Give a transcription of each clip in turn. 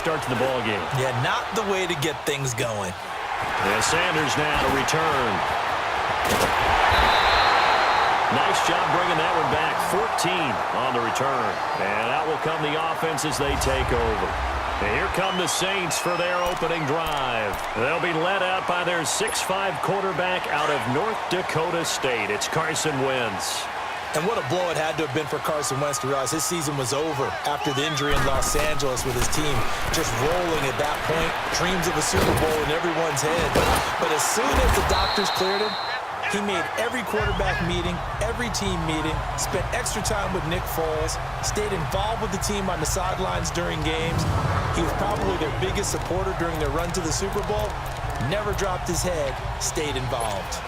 start to the ball game. Yeah, not the way to get things going. Yeah, Sanders now to return. Nice job bringing that one back. 14 on the return. And out will come the offense as they take over. And here come the Saints for their opening drive. They'll be led out by their 6'5" quarterback out of North Dakota State. It's Carson Wentz. And what a blow it had to have been for Carson Wentz to realize his season was over after the injury in Los Angeles with his team just rolling at that point. Dreams of a Super Bowl in everyone's head. But as soon as the doctors cleared him, he made every quarterback meeting, every team meeting, spent extra time with Nick Foles, stayed involved with the team on the sidelines during games. He was probably their biggest supporter during their run to the Super Bowl. Never dropped his head, stayed involved.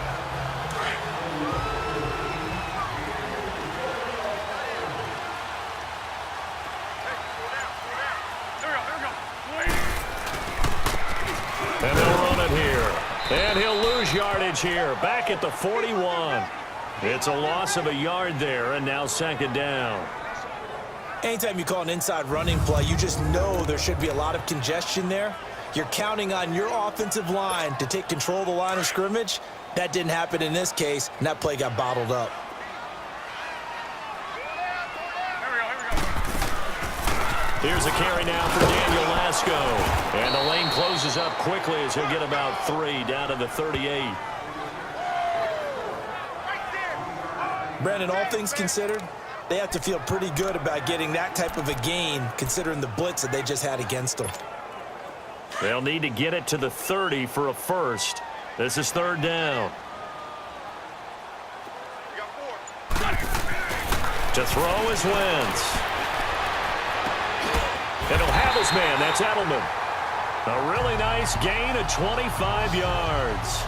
And they'll run it here. And he'll lose yardage here. Back at the 41. It's a loss of a yard there, and now second down. Anytime you call an inside running play, you just know there should be a lot of congestion there. You're counting on your offensive line to take control of the line of scrimmage. That didn't happen in this case, and that play got bottled up. Here's a carry now for Daniel Lasco. And the lane closes up quickly as he'll get about 3 down to the 38. Brandon, all things considered, they have to feel pretty good about getting that type of a gain considering the blitz that they just had against them. They'll need to get it to the 30 for a first. This is third down. To throw is Wentz. And he'll have his man. That's Edelman. A really nice gain of 25 yards.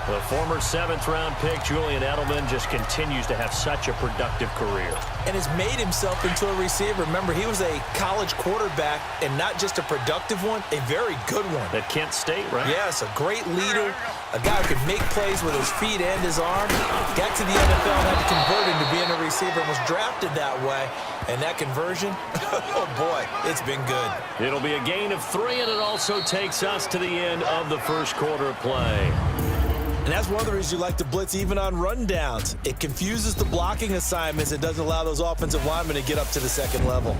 The former 7th-round pick, Julian Edelman, just continues to have such a productive career. And has made himself into a receiver. Remember, he was a college quarterback, and not just a productive one, a very good one. At Kent State, right? Yes, a great leader, a guy who could make plays with his feet and his arm. Got to the NFL and had to convert into being a receiver and was drafted that way. And that conversion, oh boy, it's been good. It'll be a gain of 3, and it also takes us to the end of the first quarter of play. And that's one of the reasons you like to blitz even on rundowns. It confuses the blocking assignments. It doesn't allow those offensive linemen to get up to the second level.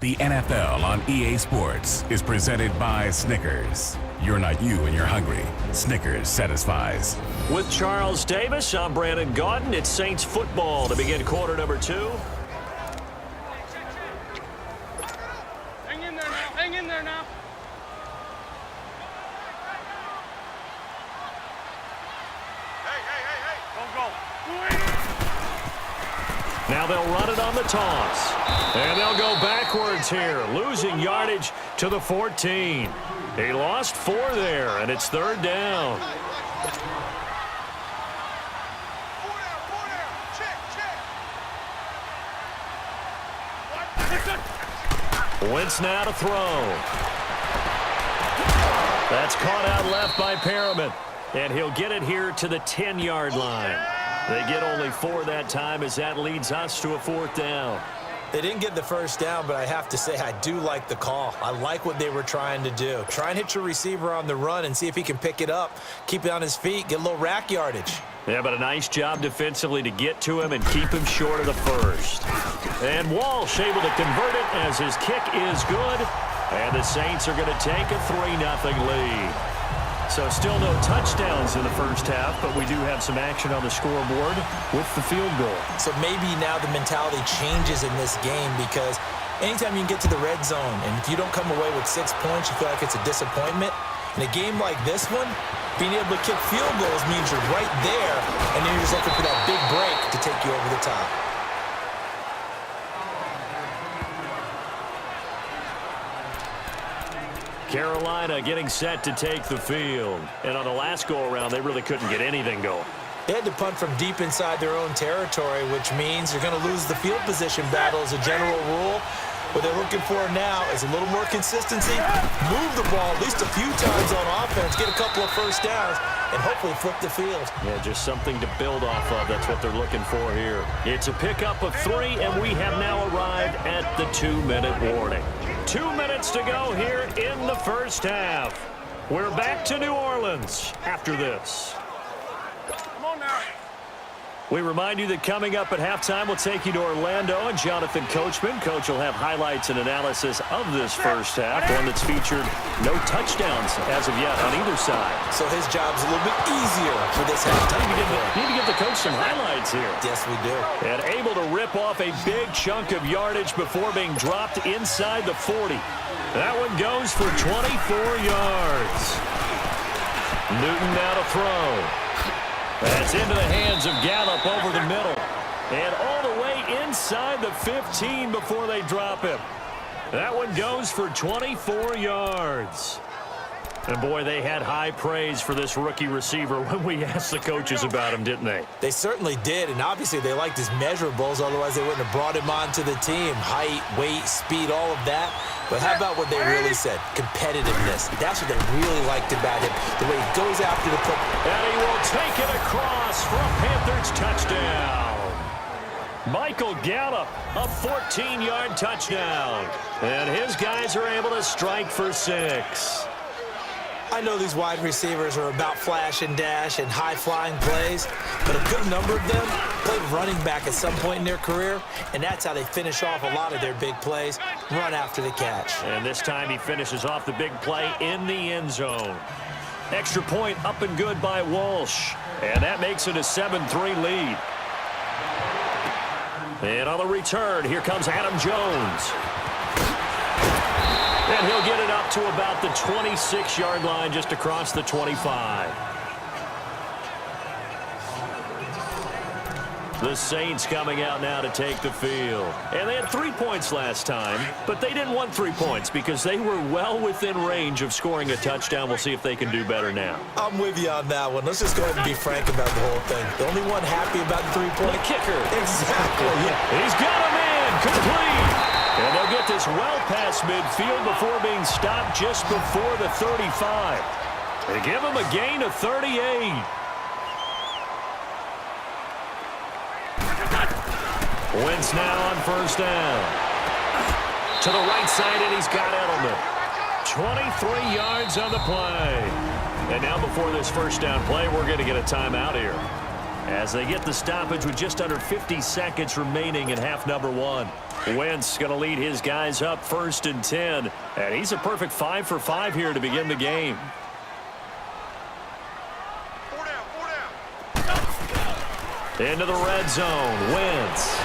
The NFL on EA Sports is presented by Snickers. You're not you and you're hungry. Snickers satisfies. With Charles Davis, I'm Brandon Gaudin. It's Saints football to begin quarter number 2. Hang in there now. Hang in there now. Now they'll run it on the toss. And they'll go backwards here, losing yardage to the 14. He lost 4 there, and it's third down. Wentz now to throw. That's caught out left by Perriman. And he'll get it here to the 10-yard line. They get only 4 that time as that leads us to a 4th down. They didn't get the first down, but I have to say I do like the call. I like what they were trying to do. Try and hit your receiver on the run and see if he can pick it up, keep it on his feet, get a little rack yardage. Yeah, but a nice job defensively to get to him and keep him short of the first. And Walsh able to convert it as his kick is good. And the Saints are going to take a 3-0 lead. So still no touchdowns in the first half, but we do have some action on the scoreboard with the field goal. So maybe now the mentality changes in this game because anytime you can get to the red zone and if you don't come away with 6 points, you feel like it's a disappointment. In a game like this one, being able to kick field goals means you're right there, and then you're just looking for that big break to take you over the top. Carolina getting set to take the field. And on the last go-around, they really couldn't get anything going. They had to punt from deep inside their own territory, which means you're going to lose the field position battle as a general rule. What they're looking for now is a little more consistency, move the ball at least a few times on offense, get a couple of first downs, and hopefully flip the field. Yeah, just something to build off of. That's what they're looking for here. It's a pickup of 3, and we have now arrived at the 2-minute warning. 2 minutes to go here in the first half. We're back to New Orleans after this. Come on now. We remind you that coming up at halftime, we'll take you to Orlando and Jonathan Coachman. Coach will have highlights and analysis of this first half, one that's featured no touchdowns as of yet on either side. So his job's a little bit easier for this halftime. Need to give the coach some highlights here. Yes, we do. And able to rip off a big chunk of yardage before being dropped inside the 40. That one goes for 24 yards. Newton now to throw. That's into the hands of Gallup over the middle. And all the way inside the 15 before they drop him. That one goes for 24 yards. And, boy, they had high praise for this rookie receiver when we asked the coaches about him, didn't they? They certainly did, and obviously they liked his measurables. Otherwise, they wouldn't have brought him onto the team. Height, weight, speed, all of that. But how about what they really said? Competitiveness. That's what they really liked about him. The way he goes after the football. And he will take it across for a Panthers touchdown. Michael Gallup, a 14-yard touchdown. And his guys are able to strike for 6. I know these wide receivers are about flash and dash and high-flying plays, but a good number of them played running back at some point in their career, and that's how they finish off a lot of their big plays, run after the catch. And this time he finishes off the big play in the end zone. Extra point up and good by Walsh, and that makes it a 7-3 lead. And on the return, here comes Adam Jones. And he'll get it up to about the 26-yard line, just across the 25. The Saints coming out now to take the field. And they had 3 points last time, but they didn't want 3 points because they were well within range of scoring a touchdown. We'll see if they can do better now. I'm with you on that one. Let's just go ahead and be frank about the whole thing. The only one happy about the 3-point The kicker. Exactly. Yeah. He's got him in. Complete. And they'll get this well past midfield before being stopped just before the 35. They give him a gain of 38. Wentz now on first down. To the right side, and he's got Edelman. 23 yards on the play. And now before this first down play, we're going to get a timeout here, as they get the stoppage with just under 50 seconds remaining in half number 1. Wentz going to lead his guys up 1st and 10. And he's a perfect 5 for 5 here to begin the game. 4 down. Into the red zone. Wentz.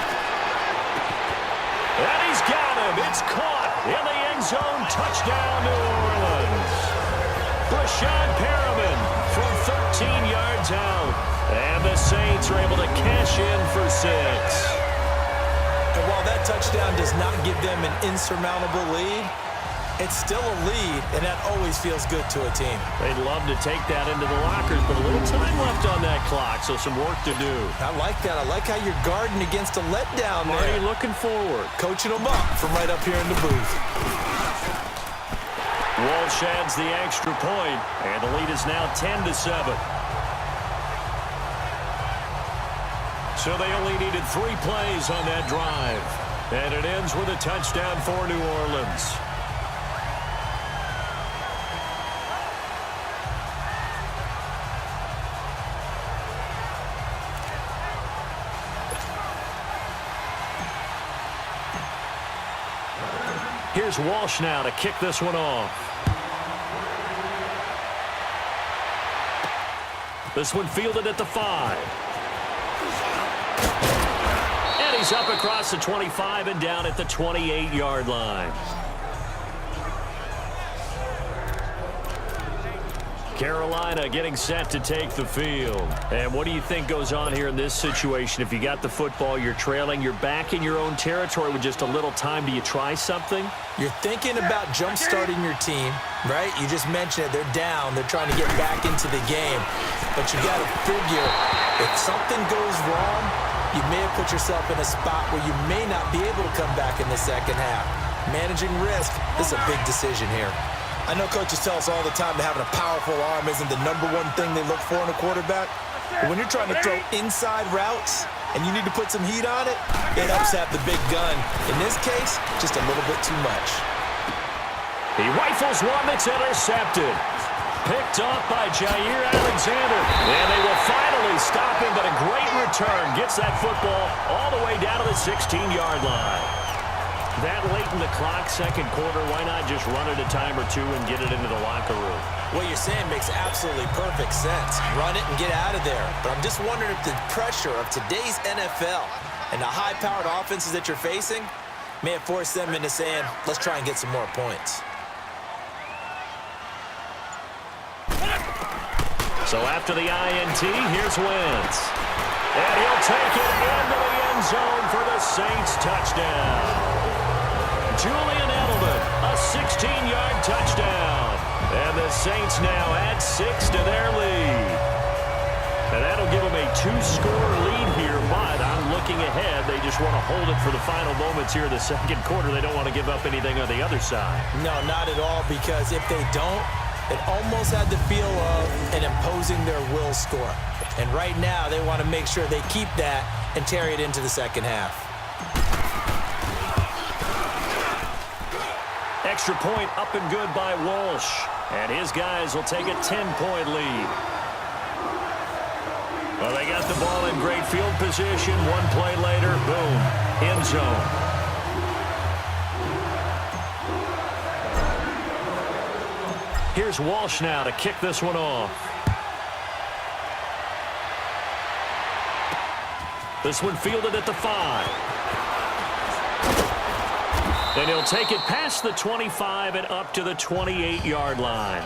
And he's got him. It's caught in the end zone. Touchdown, New Orleans. Brashad Perriman from 13 yards out. And the Saints are able to cash in for 6. And while that touchdown does not give them an insurmountable lead, it's still a lead, and that always feels good to a team. They'd love to take that into the lockers, but a little time left on that clock, so some work to do. I like that. I like how you're guarding against a letdown there. Already looking forward. Coaching them up from right up here in the booth. Walsh adds the extra point, and the lead is now 10-7. So they only needed 3 plays on that drive. And it ends with a touchdown for New Orleans. Here's Walsh now to kick this one off. This one fielded at the 5. And he's up across the 25 and down at the 28-yard line. Carolina getting set to take the field. And what do you think goes on here in this situation? If you got the football, you're trailing, you're back in your own territory with just a little time. Do you try something? You're thinking about jump-starting your team, right? You just mentioned it. They're down. They're trying to get back into the game. But you got to figure, if something goes wrong, you may have put yourself in a spot where you may not be able to come back in the second half. Managing risk. This is a big decision here. I know coaches tell us all the time that having a powerful arm isn't the #1 thing they look for in a quarterback. But when you're trying to throw inside routes and you need to put some heat on it, it helps have the big gun. In this case, just a little bit too much. He rifles one that's intercepted. Picked off by Jair Alexander. And they will finally stop him, but a great return. Gets that football all the way down to the 16-yard line. That late in the clock, second quarter, why not just run it a time or two and get it into the locker room? What you're saying makes absolutely perfect sense. Run it and get out of there. But I'm just wondering if the pressure of today's NFL and the high-powered offenses that you're facing may have forced them into saying, let's try and get some more points. So after the INT, here's Wentz. And he'll take it into the end zone for the Saints touchdown. Julian Edelman, a 16-yard touchdown. And the Saints now add 6 to their lead. And that'll give them a 2-score lead here, but I'm looking ahead. They just want to hold it for the final moments here in the second quarter. They don't want to give up anything on the other side. No, not at all, because if they don't, it almost had the feel of an imposing their will score. And right now, they want to make sure they keep that and carry it into the second half. Extra point up and good by Walsh. And his guys will take a 10-point lead. Well, they got the ball in great field position. One play later, boom, end zone. Here's Walsh now to kick this one off. This one fielded at the 5. And he'll take it past the 25 and up to the 28-yard line.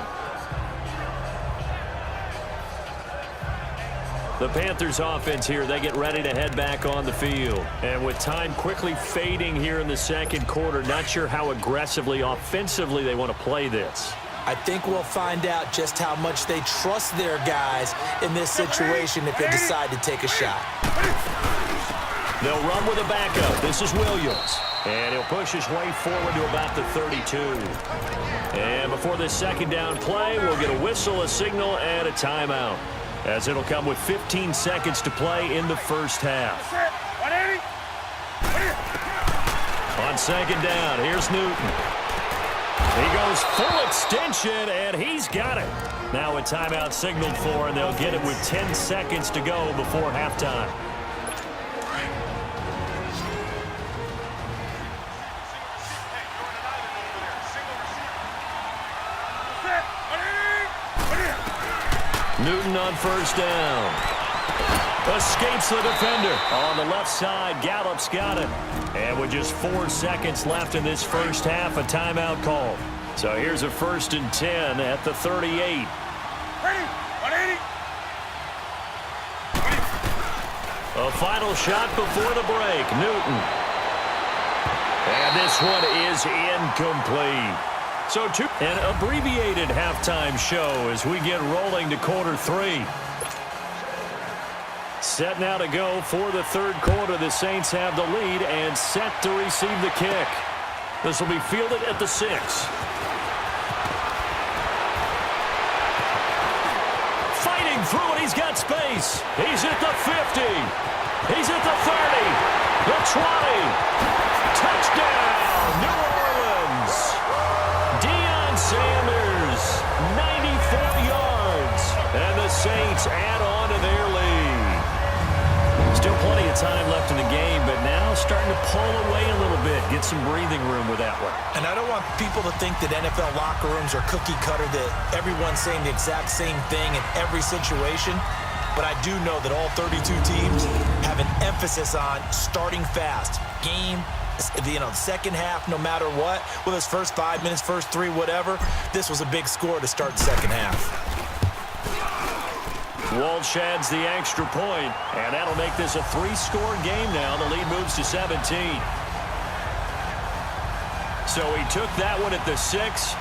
The Panthers offense here, they get ready to head back on the field. And with time quickly fading here in the second quarter, not sure how aggressively, offensively they want to play this. I think we'll find out just how much they trust their guys in this situation if they decide to take a shot. They'll run with a backup. This is Williams. And he'll push his way forward to about the 32. And before this second down play, we'll get a whistle, a signal, and a timeout, as it'll come with 15 seconds to play in the first half. On second down, here's Newton. He goes full extension, and he's got it. Now a timeout signaled for, and they'll get it with 10 seconds to go before halftime. Newton on first down. Escapes the defender. On the left side, Gallup's got it. And with just 4 seconds left in this first half, a timeout called. So here's a 1st and 10 at the 38. A final shot before the break. Newton. And this one is incomplete. So an abbreviated halftime show as we get rolling to quarter 3. Set now to go for the third quarter. The Saints have the lead and set to receive the kick. This will be fielded at the 6. Fighting through it. He's got space. He's at the 50. He's at the 30. The 20. Touchdown, New Orleans. Sanders, 94 yards, and the Saints add on to their lead. Still plenty of time left in the game, but now starting to pull away a little bit, get some breathing room with that one. And I don't want people to think that NFL locker rooms are cookie cutter, that everyone's saying the exact same thing in every situation. But I do know that all 32 teams have an emphasis on starting fast, the second half, no matter what, whether it's first 5 minutes, first 3, whatever, this was a big score to start the second half. Walsh adds the extra point, and that'll make this a 3-score game now. The lead moves to 17. So he took that one at the 6.